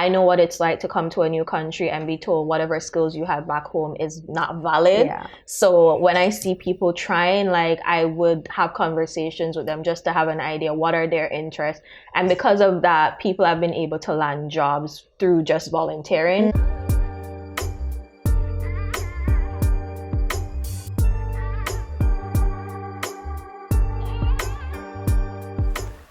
I know what it's like to come to a new country and be told whatever skills you have back home is not valid. Yeah. So when I see people trying, like, I would have conversations with them just to have an idea what are their interests. And because of that, people have been able to land jobs through just volunteering.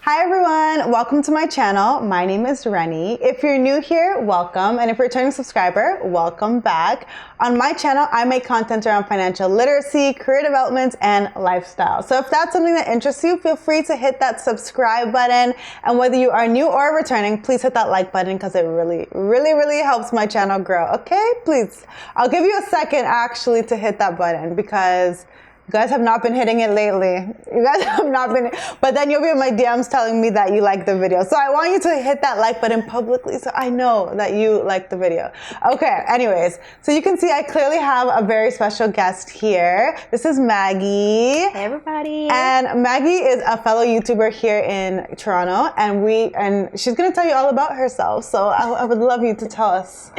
Hi everyone, welcome to my channel. My name is Reni. If you're new here, welcome. And if you're a returning subscriber, welcome back. On my channel, I make content around financial literacy, career development, and lifestyle. So if that's something that interests you, feel free to hit that subscribe button. And whether you are new or returning, please hit that like button because it really helps my channel grow. Okay, please. I'll give you a second actually to hit that button because you guys have not been hitting it lately. You guys have not been, but then you'll be in my DMs telling me that you like the video. So I want you to hit that like button publicly so I know that you like the video. Okay, anyways, so you can see I clearly have a very special guest here. This is Maggie. Hey everybody. And Maggie is a fellow YouTuber here in Toronto, and she's gonna tell you all about herself. So I would love you to tell us.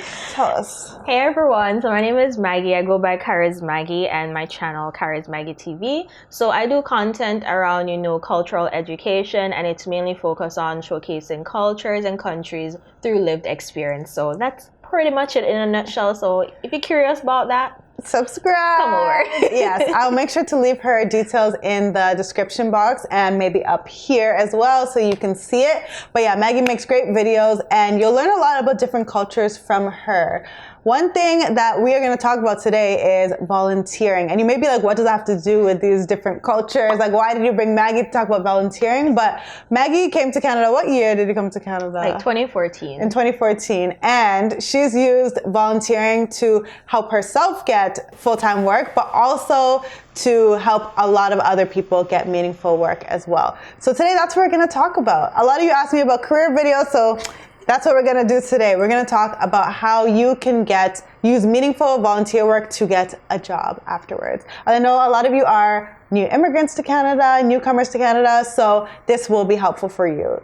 Hey everyone, so my name is Maggie. I go by CharisMaggie and my channel CharisMaggie TV. So I do content around, cultural education, and it's mainly focused on showcasing cultures and countries through lived experience. So that's pretty much it in a nutshell. So if you're curious about that, subscribe. Come over. Yes, I'll make sure to leave her details in the description box and maybe up here as well so you can see it. But yeah, Maggie makes great videos and you'll learn a lot about different cultures from her. One thing that we are going to talk about today is volunteering. And you may be like, what does that have to do with these different cultures? Like, why did you bring Maggie to talk about volunteering? But Maggie came to Canada. What year did you come to Canada? Like 2014. In 2014. And she's used volunteering to help herself get full-time work, but also to help a lot of other people get meaningful work as well. So today, that's what we're going to talk about. A lot of you asked me about career videos, so that's what we're going to do today. We're going to talk about how you can use meaningful volunteer work to get a job afterwards. I know a lot of you are new immigrants to Canada, newcomers to Canada, so this will be helpful for you.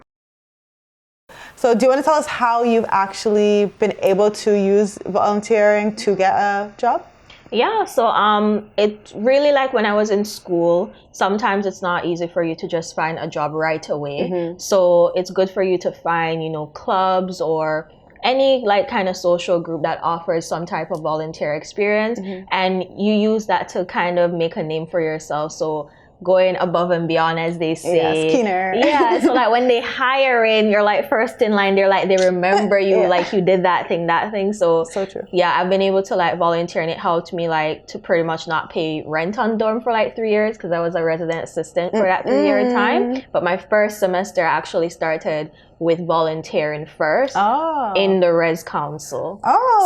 So do you want to tell us how you've actually been able to use volunteering to get a job? Yeah, so it's really like when I was in school, sometimes it's not easy for you to just find a job right away. Mm-hmm. So it's good for you to find, clubs or any kind of social group that offers some type of volunteer experience. Mm-hmm. And you use that to kind of make a name for yourself. So going above and beyond, as they say. Yes, keener. Yeah, so when they hire in, you're first in line. They remember you, you did that thing. So true. Yeah, I've been able to volunteer, and it helped me to pretty much not pay rent on dorm for 3 years because I was a resident assistant for that 3-year time. But my first semester I actually started with volunteering first in the res council.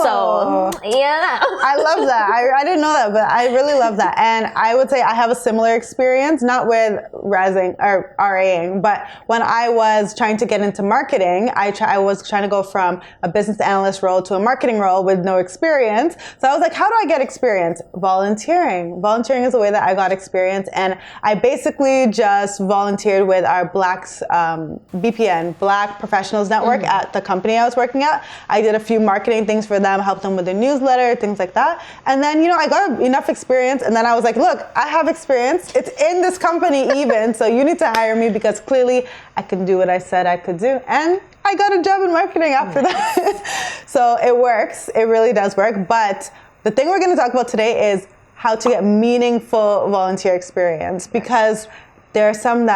So yeah, I love that. I didn't know that, but I really love that. And I would say I have a similar experience, not with resing or RAing, but when I was trying to get into marketing, I was trying to go from a business analyst role to a marketing role with no experience. So I was like, how do I get experience? Volunteering. Volunteering is the way that I got experience. And I basically just volunteered with our BPN, Black Professionals Network, at the company I was working at. I did a few marketing things for them, helped them with their newsletter, things like that. And then, I got enough experience, and then I was like, look, I have experience. It's in this company even, so you need to hire me because clearly I can do what I said I could do. And I got a job in marketing after that. So it works. It really does work. But the thing we're going to talk about today is how to get meaningful volunteer experience, because there are some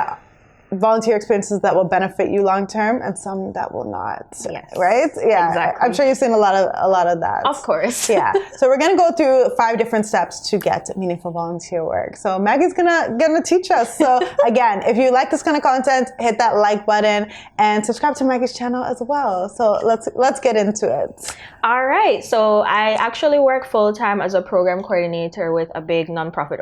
volunteer experiences that will benefit you long term and some that will not. Yes. Right? Yeah. Exactly. I'm sure you've seen a lot of that. Of course. Yeah. So we're gonna go through 5 different steps to get meaningful volunteer work. So Maggie's gonna teach us. So again, if you like this kind of content, hit that like button and subscribe to Maggie's channel as well. So let's get into it. All right. So I actually work full time as a program coordinator with a big nonprofit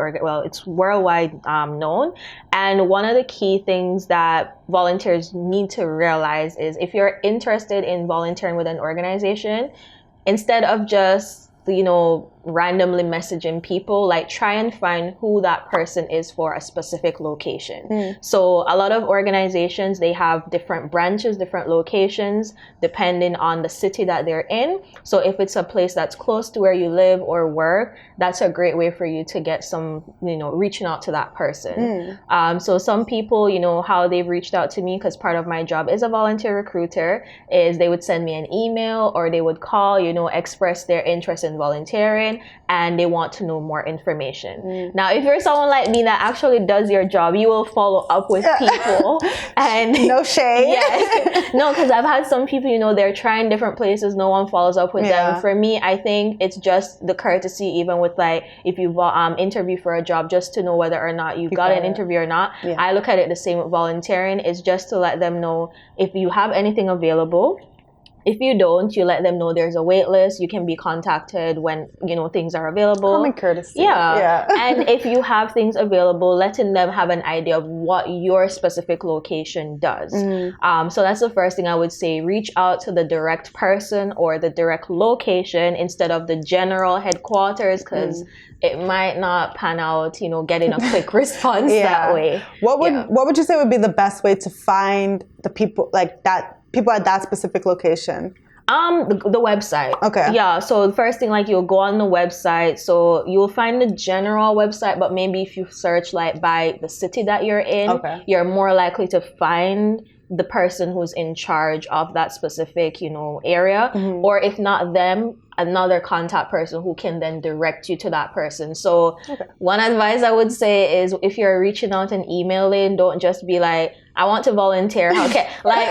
it's worldwide known. And one of the key things that volunteers need to realize is if you're interested in volunteering with an organization, instead of just randomly messaging people, like try and find who that person is for a specific location. So a lot of organizations, they have different branches, different locations, depending on the city that they're in. So if it's a place that's close to where you live or work, that's a great way for you to get some, reaching out to that person. So some people, how they've reached out to me, because part of my job is a volunteer recruiter, is they would send me an email or they would call, express their interest in volunteering, and they want to know more information. Now, if you're someone like me that actually does your job, you will follow up with people. And no shade. Yes. No, because I've had some people, they're trying different places, no one follows up with them. For me, I think it's just the courtesy, even with like if you interview for a job, just to know whether or not you got an interview or not. I look at it the same with volunteering. It's just to let them know if you have anything available. If you don't, you let them know there's a wait list. You can be contacted when, things are available. Common courtesy. Yeah. And if you have things available, letting them have an idea of what your specific location does. So that's the first thing I would say. Reach out to the direct person or the direct location instead of the general headquarters, because it might not pan out, getting a quick response that way. What would you say would be the best way to find the people people at that specific location? The website. Okay. Yeah. So the first thing, you'll go on the website. So you'll find the general website, but maybe if you search by the city that you're in, you're more likely to find the person who's in charge of that specific, area. Or if not them, another contact person who can then direct you to that person. So one advice I would say is, if you're reaching out and emailing, don't just be like, I want to volunteer. Okay,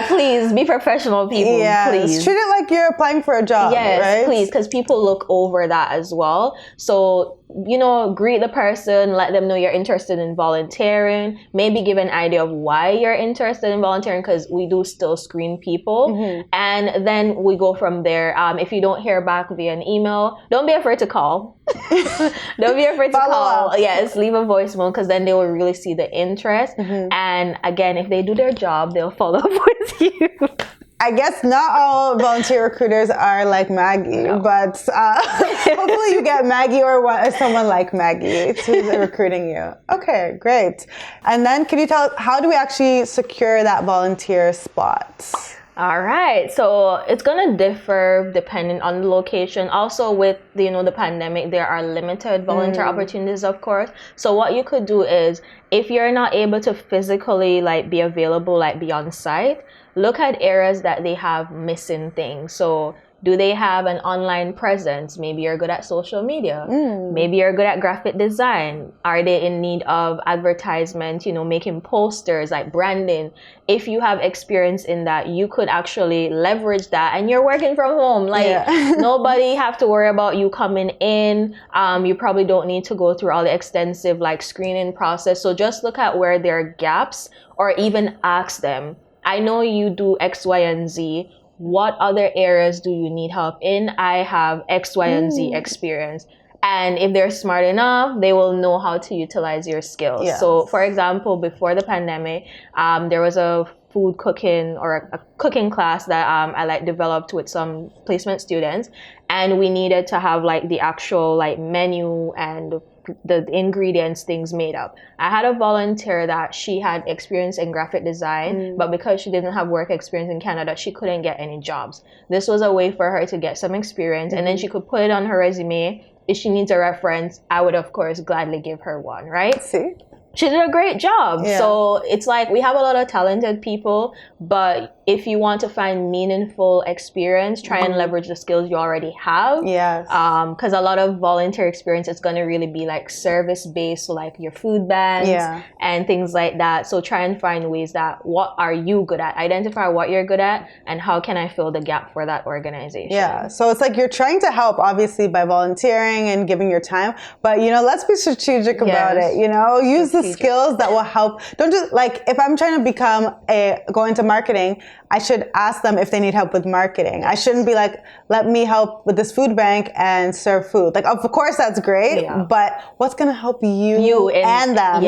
please be professional, people. Please treat it like you're applying for a job. Yes, right? Please, because people look over that as well. So greet the person, let them know you're interested in volunteering. Maybe give an idea of why you're interested in volunteering, because we do still screen people, and then we go from there. If you don't hear back via an email, don't be afraid to call. Don't be afraid to call. Up. Yes, leave a voicemail, because then they will really see the interest. And again, if they do their job, they'll follow up with you. I guess not all volunteer recruiters are like Maggie, but hopefully you get Maggie or someone like Maggie who's recruiting you. Okay, great. And then can you tell us, how do we actually secure that volunteer spot? All right. So it's going to differ depending on the location. Also with the pandemic, there are limited volunteer opportunities, of course. So what you could do is, if you're not able to physically be available, be on site, look at areas that they have missing things. So do they have an online presence? Maybe you're good at social media. Maybe you're good at graphic design. Are they in need of advertisement, making posters, branding? If you have experience in that, you could actually leverage that, and you're working from home. Nobody have to worry about you coming in. You probably don't need to go through all the extensive screening process. So just look at where there are gaps, or even ask them, I know you do X, Y, and Z. What other areas do you need help in? I have X, Y, and Z experience. And if they're smart enough, they will know how to utilize your skills. Yes. So, for example, before the pandemic, there was a food cooking or a cooking class that I developed with some placement students, and we needed to have the actual menu and the ingredients, things made up. I had a volunteer that she had experience in graphic design, but because she didn't have work experience in Canada, she couldn't get any jobs. This was a way for her to get some experience, and then she could put it on her resume. If she needs a reference, I would, of course, gladly give her one, right? See? She did a great job. So it's we have a lot of talented people, but if you want to find meaningful experience, try and leverage the skills you already have. Yes. Because a lot of volunteer experience, it's going to really be service-based, so your food banks and things like that. So try and find ways that, what are you good at? Identify what you're good at, and how can I fill the gap for that organization? Yeah. So it's you're trying to help, obviously, by volunteering and giving your time, but let's be strategic about it. Use the skills that will help. Don't just if I'm trying to go into marketing, I should ask them if they need help with marketing. I shouldn't be let me help with this food bank and serve food. Of course that's great, but what's going to help you and them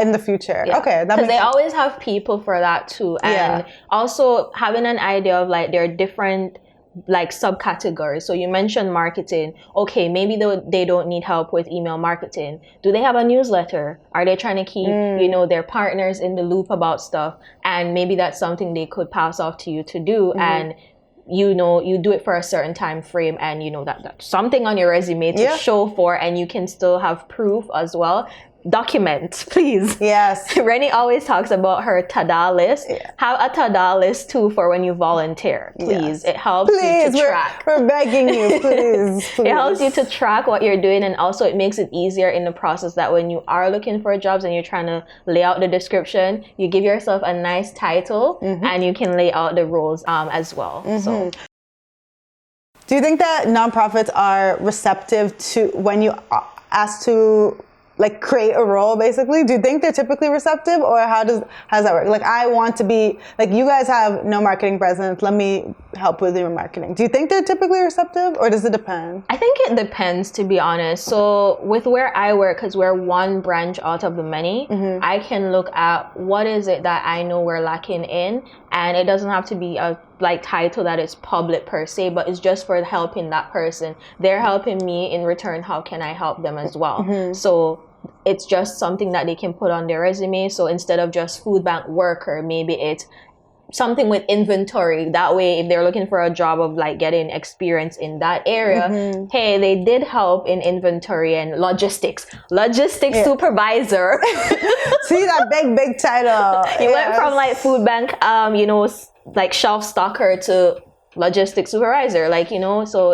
in the future? Yeah. Okay, because they always have people for that too, and also having an idea of there are different like subcategories. So you mentioned marketing. Okay, maybe they don't need help with email marketing. Do they have a newsletter? Are they trying to keep, their partners in the loop about stuff? And maybe that's something they could pass off to you to do. And you do it for a certain time frame, and that's something on your resume to show for, and you can still have proof as well. Document, please. Yes. Reni always talks about her tada list. Yeah. Have a tada list too for when you volunteer, please. Yes. It helps you to track. We're begging you, please. It helps you to track what you're doing, and also it makes it easier in the process that when you are looking for jobs and you're trying to lay out the description, you give yourself a nice title and you can lay out the roles as well. So, do you think that nonprofits are receptive to when you ask to like create a role, basically? Do you think they're typically receptive, or how does that work? Like, I want to be, like, you guys have no marketing presence, let me help with your marketing. Do you think they're typically receptive, or does it depend? I think it depends, to be honest. So with where I work, because we're one branch out of the many, I can look at what is it that I know we're lacking in, and it doesn't have to be a title that is public per se, but it's just for helping that person. They're helping me in return. How can I help them as well? So it's just something that they can put on their resume. So instead of just food bank worker, maybe it's something with inventory. That way, if they're looking for a job of like getting experience in that area, hey, they did help in inventory and logistics supervisor. See that big title. You went from like food bank, like shelf stocker to logistics supervisor, so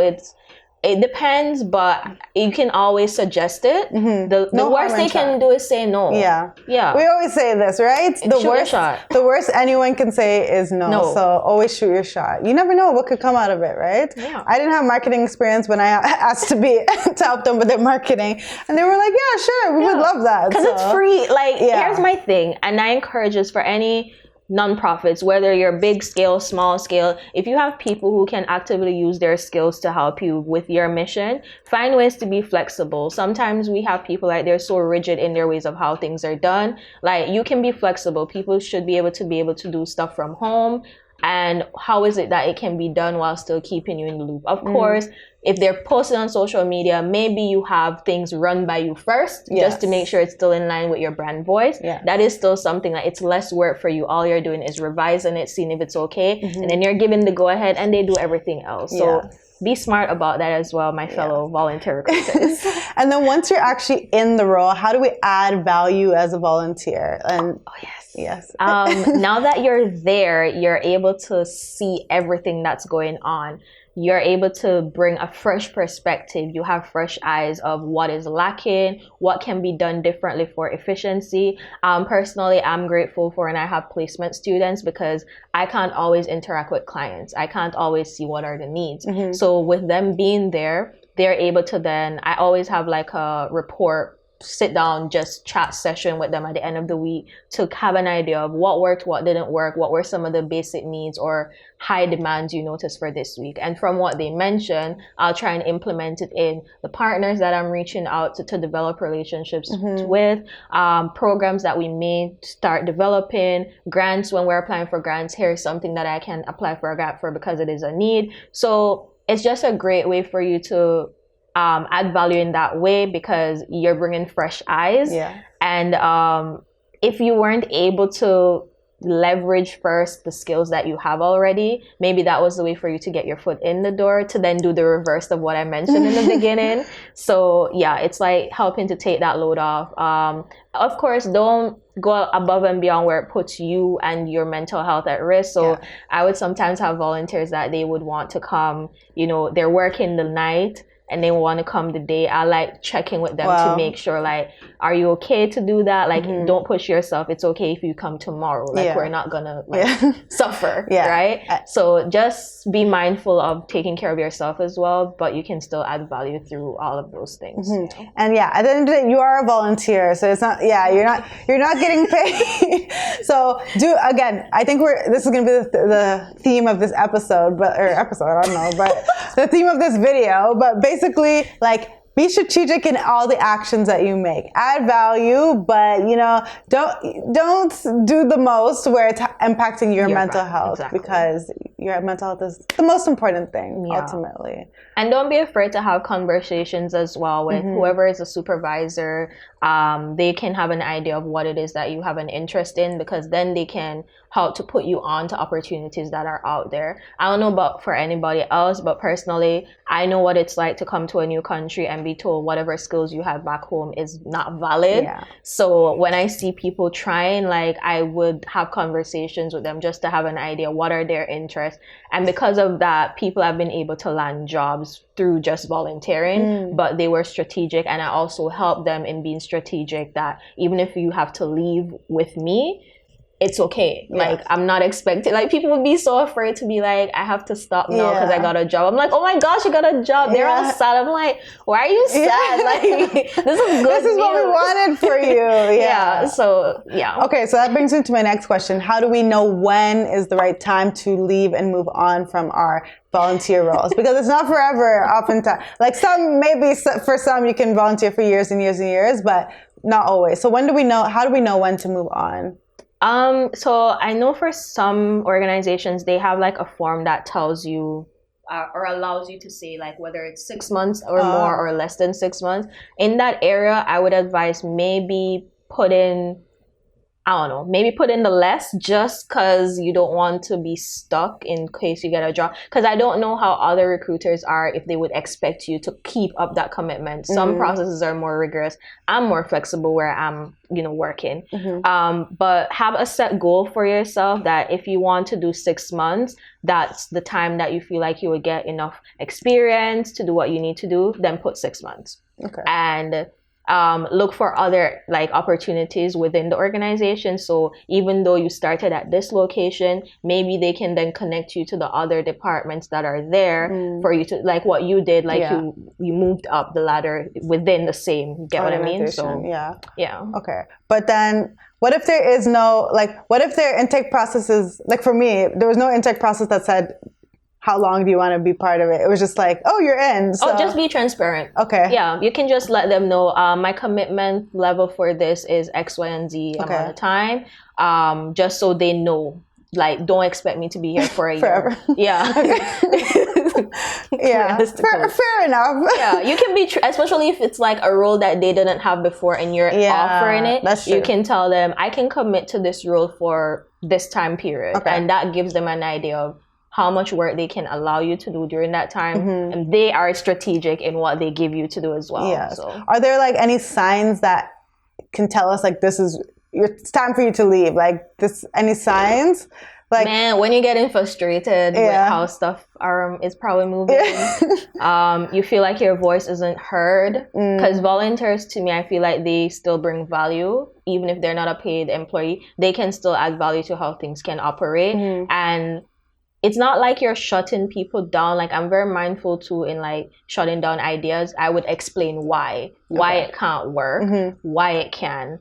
it depends, but you can always suggest it. The worst they can do is say no. Yeah. We always say this, right? The worst anyone can say is no. So always shoot your shot. You never know what could come out of it, right? Yeah. I didn't have marketing experience when I asked to help them with their marketing, and they were like, "Yeah, sure, we would love that." Because it's free. Here's my thing, and I encourage this for any nonprofits, whether you're big scale, small scale. If you have people who can actively use their skills to help you with your mission, find ways to be flexible. Sometimes we have people they're so rigid in their ways of how things are done. You can be flexible. People should be able to do stuff from home. And how is it that it can be done while still keeping you in the loop? Of course, if they're posting on social media, maybe you have things run by you first, just to make sure it's still in line with your brand voice. That is still something that it's less work for you. All you're doing is revising it, seeing if it's okay, and then you're giving the go ahead, and they do everything else. So be smart about that as well, my fellow volunteer recruiters. And then once you're actually in the role, how do we add value as a volunteer? And yes. Now that you're there, you're able to see everything that's going on. You're able to bring a fresh perspective. You have fresh eyes of what is lacking, what can be done differently for efficiency. Personally, I'm grateful for when I have placement students, because I can't always interact with clients. I can't always see what are the needs. So with them being there, they're able to then, I always have like a report, sit down, just chat session with them at the end of the week to have an idea of what worked, what didn't work, what were some of the basic needs or high demands you noticed for this week. And from what they mentioned, I'll try and implement it in the partners that I'm reaching out to develop relationships with, programs that we may start developing, grants when we're applying for grants. Here's something that I can apply for a grant for because it is a need. So it's just a great way for you to add value in that way, because you're bringing fresh eyes. And if you weren't able to leverage first the skills that you have already, maybe that was the way for you to get your foot in the door to then do the reverse of what I mentioned in the beginning. So it's like helping to take that load off. Of course, don't go above and beyond where it puts you and your mental health at risk. So I would sometimes have volunteers that they would want to come, they're working the night and they want to come the day. I like checking with them to make sure, are you okay to do that? Don't push yourself. It's okay if you come tomorrow. We're not gonna suffer, right? So just be mindful of taking care of yourself as well, but you can still add value through all of those things. And at the end of the day, you are a volunteer, so it's not. You're not getting paid. So I think this is gonna be the theme of this episode, I don't know, but the theme of this video, but basically, be strategic in all the actions that you make. Add value, but don't do the most where it's impacting your mental health, because your mental health is the most important thing, Yeah. ultimately. And don't be afraid to have conversations as well with whoever is a supervisor. They can have an idea of what it is that you have an interest in, because then they can help to put you on to opportunities that are out there. I don't know about for anybody else, but personally, I know what it's like to come to a new country and be told whatever skills you have back home is not valid. Yeah. So when I see people trying, like, I would have conversations with them just to have an idea what are their interests. And because of that, people have been able to land jobs through just volunteering, but they were strategic, and I also helped them in being strategic that even if you have to leave with me, it's okay. Yeah. Like, I'm not expecting, like, people would be so afraid to be like, I have to stop now because I got a job. I'm like, oh my gosh, you got a job. They're all sad. I'm like, why are you sad? Like, this is good. This is what we wanted for you. Yeah. So, yeah. Okay, so that brings me to my next question. How do we know when is the right time to leave and move on from our volunteer roles? Because it's not forever, oftentimes. Like, some, maybe for some, you can volunteer for years and years and years, but not always. So when do we know, how do we know when to move on? So I know for some organizations, they have like a form that tells you or allows you to say like whether it's 6 months or more or less than 6 months. In that area, I would advise maybe put in the less, just because you don't want to be stuck in case you get a job. Because I don't know how other recruiters are, if they would expect you to keep up that commitment. Some processes are more rigorous. I'm more flexible where I'm, working. But have a set goal for yourself that if you want to do 6 months, that's the time that you feel like you would get enough experience to do what you need to do, then put 6 months. Okay. And look for other like opportunities within the organization. So even though you started at this location, maybe they can then connect you to the other departments that are there for you to, like what you did, like you moved up the ladder within the same, get what I mean? So yeah. Okay. But then what if there is no, like, what if their intake process is, like, for me, there was no intake process that said, how long do you want to be part of it? It was just like, oh, you're in. So. Oh, just be transparent. Okay. Yeah, you can just let them know, my commitment level for this is X, Y, and Z amount of time. Just so they know. Like, don't expect me to be here for a Forever. year. Yeah. Yeah. Fair enough. Yeah, you can be, especially if it's like a role that they didn't have before and you're offering it. That's true. You can tell them, I can commit to this role for this time period. Okay. And that gives them an idea of how much work they can allow you to do during that time. And they are strategic in what they give you to do as well. Yes. So. Are there like any signs that can tell us like it's time for you to leave? Like any signs? Like, man, when you're getting frustrated with how stuff is probably moving, you feel like your voice isn't heard. Because volunteers, to me, I feel like they still bring value. Even if they're not a paid employee, they can still add value to how things can operate. And it's not like you're shutting people down. Like, I'm very mindful too in like shutting down ideas. I would explain why it can't work, why it can.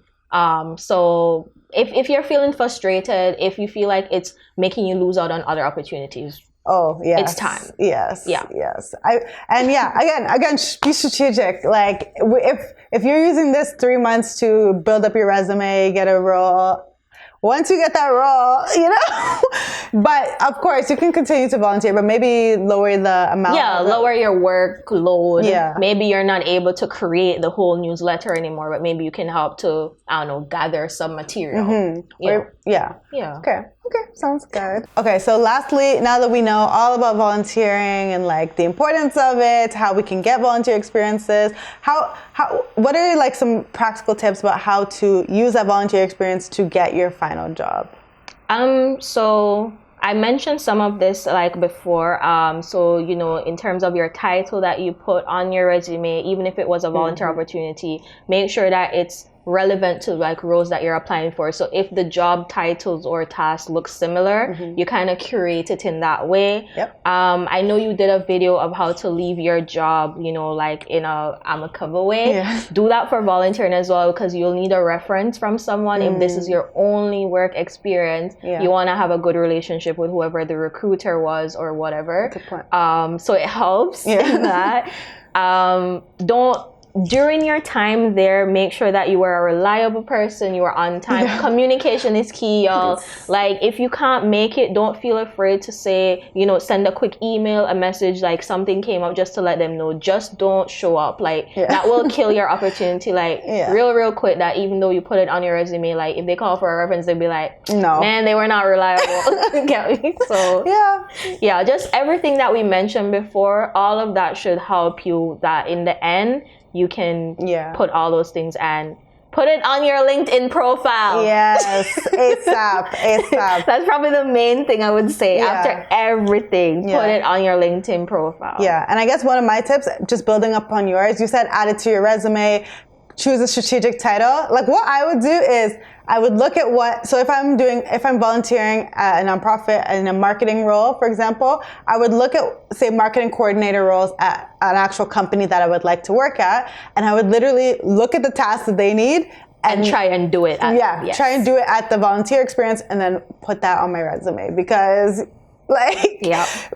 So if you're feeling frustrated, if you feel like it's making you lose out on other opportunities, it's time. Yes. Again, be strategic. Like, if you're using this 3 months to build up your resume, get a role. Once you get that role, but of course you can continue to volunteer, but maybe lower the amount. Yeah, lower your workload. Yeah. Maybe you're not able to create the whole newsletter anymore, but maybe you can help to, gather some material. Yeah. Okay, sounds good. Okay, so lastly, now that we know all about volunteering and like the importance of it, how we can get volunteer experiences, what are like some practical tips about how to use that volunteer experience to get your final job? So I mentioned some of this like before. So, in terms of your title that you put on your resume, even if it was a volunteer opportunity, make sure that it's relevant to like roles that you're applying for. So if the job titles or tasks look similar, you kind of curate it in that way. Yep. I know you did a video of how to leave your job, like in a amicable way. Yeah. Do that for volunteering as well, because you'll need a reference from someone. If this is your only work experience, you want to have a good relationship with whoever the recruiter was or whatever. Good point. So it helps in that. during your time there, make sure that you are a reliable person, you are on time. Yeah. Communication is key, y'all. Yes. Like, if you can't make it, don't feel afraid to say, you know, send a quick email, a message, like something came up, just to let them know. Just don't show up. Like, that will kill your opportunity, like, real quick, that even though you put it on your resume, like, if they call for a reference, they'll be like, no, man, they were not reliable. Get me? So, yeah, just everything that we mentioned before, all of that should help you, that in the end, you can put all those things and put it on your LinkedIn profile. Yes, ASAP. That's probably the main thing I would say. After everything, put it on your LinkedIn profile. Yeah, and I guess one of my tips, just building up on yours, you said add it to your resume, choose a strategic title. Like, what I would do is I would look at so if I'm volunteering at a nonprofit in a marketing role, for example, I would look at, say, marketing coordinator roles at an actual company that I would like to work at, and I would literally look at the tasks that they need and try and do it. Try and do it at the volunteer experience, and then put that on my resume, because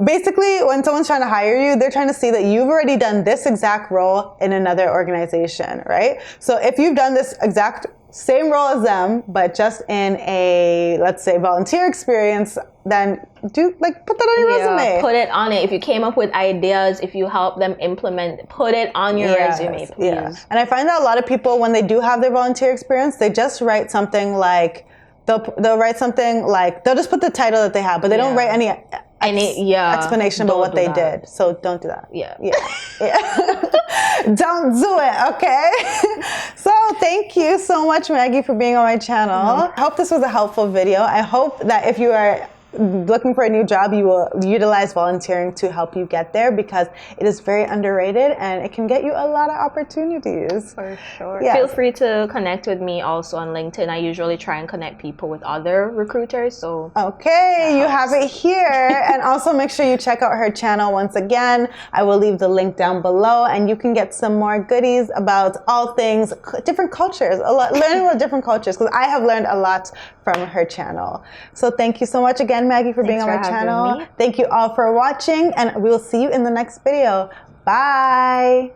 basically, when someone's trying to hire you, they're trying to see that you've already done this exact role in another organization, right? So if you've done this exact same role as them, but just in a, let's say, volunteer experience, then put that on your resume. Put it on it. If you came up with ideas, if you help them implement, put it on your resume, please. Yeah. And I find that a lot of people, when they do have their volunteer experience, they just write something like, they'll write something like, they'll just put the title that they have, but they don't write any explanation about what they did. So don't do that. Don't do it, okay? So thank you so much, Maggie, for being on my channel. I hope this was a helpful video. I hope that if you are looking for a new job, you will utilize volunteering to help you get there, because it is very underrated and it can get you a lot of opportunities. For sure. Feel free to connect with me also on LinkedIn. I usually try and connect people with other recruiters. So you have it here. And also make sure you check out her channel once again. I will leave the link down below, and you can get some more goodies about all things different cultures, learning about different cultures, because I have learned a lot from her channel. So thank you so much again, Maggie, for being on my channel. Thank you all for watching, and we will see you in the next video. Bye.